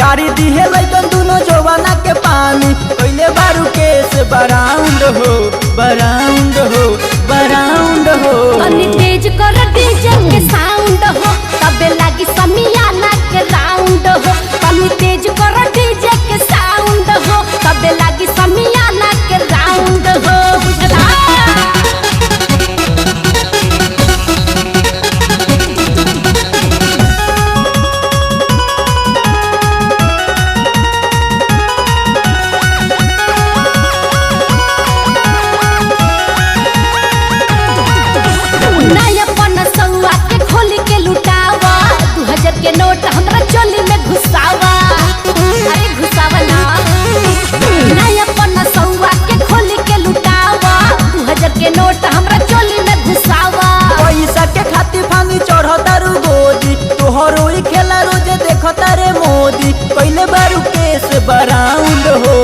गाड़ी दिहे लइकन दुनो जवाना के पानी पहले बारू केस बराउंड हो बराउंड हो बराउंड हो। तनी तेज कर डीजे के साउंड हो तबे लागी समियाना के राउंड हो। तनी तेज कर डीजे के साउंड हो तबे लागी समियाना के राउंड हो। बुझला के नोट हमरा चोली में घुसावा। अरे घुसावा ना नया पन्ना सौवा के खोल के लुटावा। 2000 के नोट हमरा चोली में घुसावा। पैसा के खातिर फानी चढ़तारू गोदी तोहरो ही खेला रोजे देखता रे मोदी पहले बारू केस बराउंड हो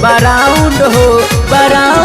बराउंड हो बराउंड